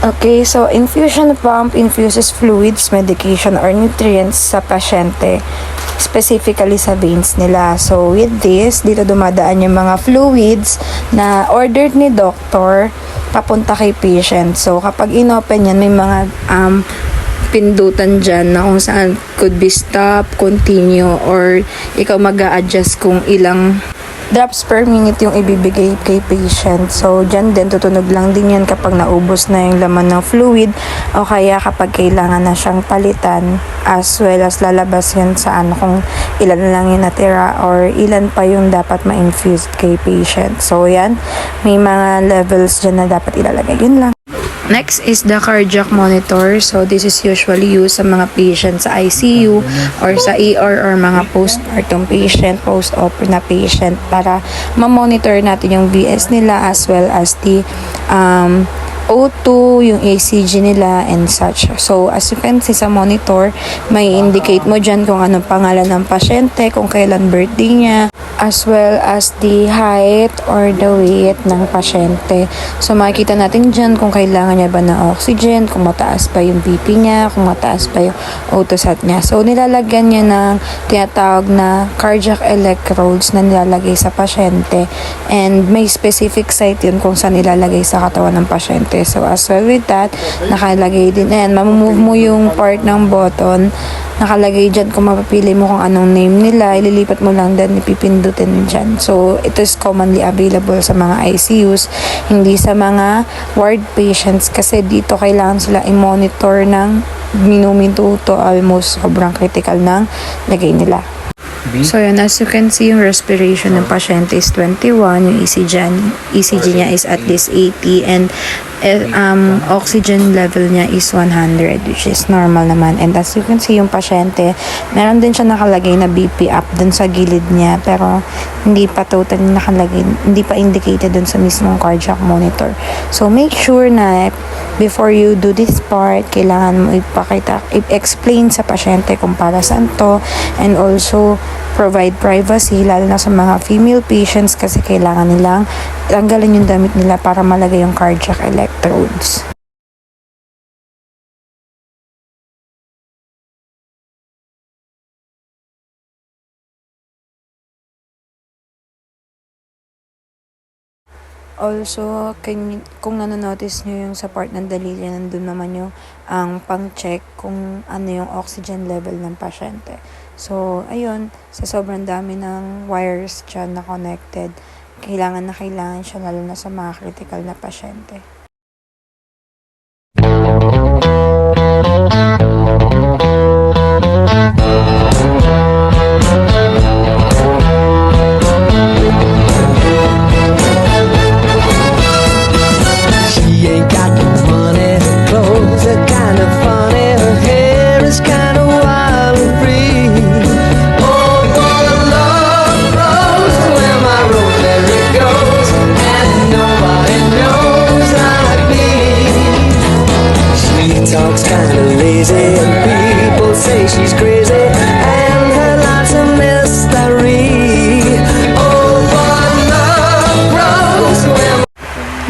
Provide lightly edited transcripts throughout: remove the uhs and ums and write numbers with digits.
Okay, so infusion pump infuses fluids, medication, or nutrients sa pasyente, specifically sa veins nila. So with this, dito dumadaan yung mga fluids na ordered ni doctor papunta kay patient. So kapag inopen yan, may mga pindutan dyan na kung saan could be stop, continue, or ikaw mag-a-adjust kung ilang drops per minute yung ibibigay kay patient. So, dyan din, tutunog lang din yan kapag naubos na yung laman ng fluid o kaya kapag kailangan na siyang palitan, as well as lalabas yan sa kung ilan lang yung natira or ilan pa yung dapat ma-infused kay patient. So, yan, may mga levels dyan na dapat ilalagay. Yun lang. Next is the cardiac monitor. So, this is usually used sa mga patients sa ICU or sa ER or mga postpartum patient, post-op na patient para ma-monitor natin yung VS nila as well as the O2, yung ACG nila and such. So, as you can see sa monitor, may indicate mo dyan kung anong pangalan ng pasyente, kung kailan birthday niya, as well as the height or the weight ng pasyente. So, makikita natin dyan kung kailangan niya ba ng oxygen, kung mataas pa yung BP niya, kung mataas pa yung O2 sat niya. So, nilalagyan niya ng tinatawag na cardiac electrodes na nilalagay sa pasyente. And may specific site yun kung saan nilalagay sa katawan ng pasyente. So, as well with that, nakalagay din. Ayan, mamumove mo yung part ng button. Nakalagay dyan kung mapapili mo kung anong name nila. Ililipat mo lang din, ipipindutin dyan. So, it is commonly available sa mga ICUs, hindi sa mga ward patients kasi dito kailangan sila i-monitor ng minuto almost sobrang critical ng lagay nila. So, yan, as you can see, yung respiration ng pasyente is 21, yung ECG niya is at least 80, and oxygen level niya is 100, which is normal naman. And as you can see, yung pasyente, meron din siya nakalagay na BP up dun sa gilid niya, pero hindi pa totally nakalagay, hindi pa indicated dun sa mismong cardiac monitor. So, make sure na before you do this part, kailangan mo i-explain sa pasyente kung para saan to, and also provide privacy, lalo na sa mga female patients kasi kailangan nilang tanggalin yung damit nila para malagay yung cardiac electrodes. Also, kung nanonotice nyo yung sa part ng daliri, nandun naman yung pang-check kung ano yung oxygen level ng pasyente. So, ayun, sa sobrang dami ng wires dyan na connected, kailangan siya lalo na sa mga critical na pasyente. Talks kinda lazy and people say she's crazy and her life's a mystery. Oh, but love grows when...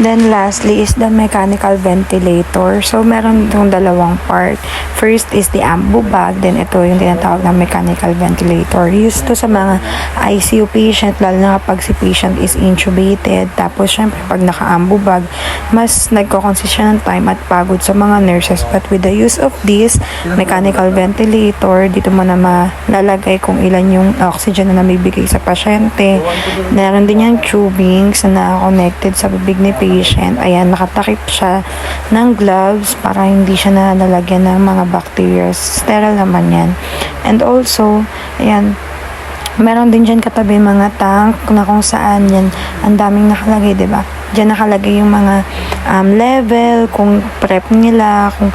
Then lastly is the mechanical ventilator. So meron itong dalawang part. First is the ambu bag, then ito yung tinatawag na mechanical ventilator. Used to sa mga ICU patient, lalo na kapag si patient is intubated. Tapos syempre pag naka-ambu bag, mas nagko-consist siya ng time at pagod sa mga nurses. But with the use of this mechanical ventilator, dito mo na malalagay kung ilan yung oxygen na namibigay sa pasyente. Meron din yung tubings na connected sa bibig ni patient. Ayan, nakatakip siya ng gloves para hindi siya nalalagyan ng mga bacteria. Sterile naman yan. And also, ayan, meron din dyan katabi mga tank na kung saan yan, ang daming nakalagay, diba? Dyan nakalagay yung mga level, kung prep nila, kung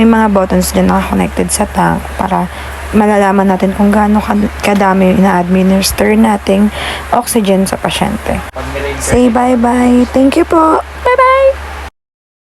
may mga buttons dyan naka-connected sa tank para malalaman natin kung gaano kadami yung ina-administer nating oxygen sa pasyente. Say bye-bye. Thank you po. Bye-bye.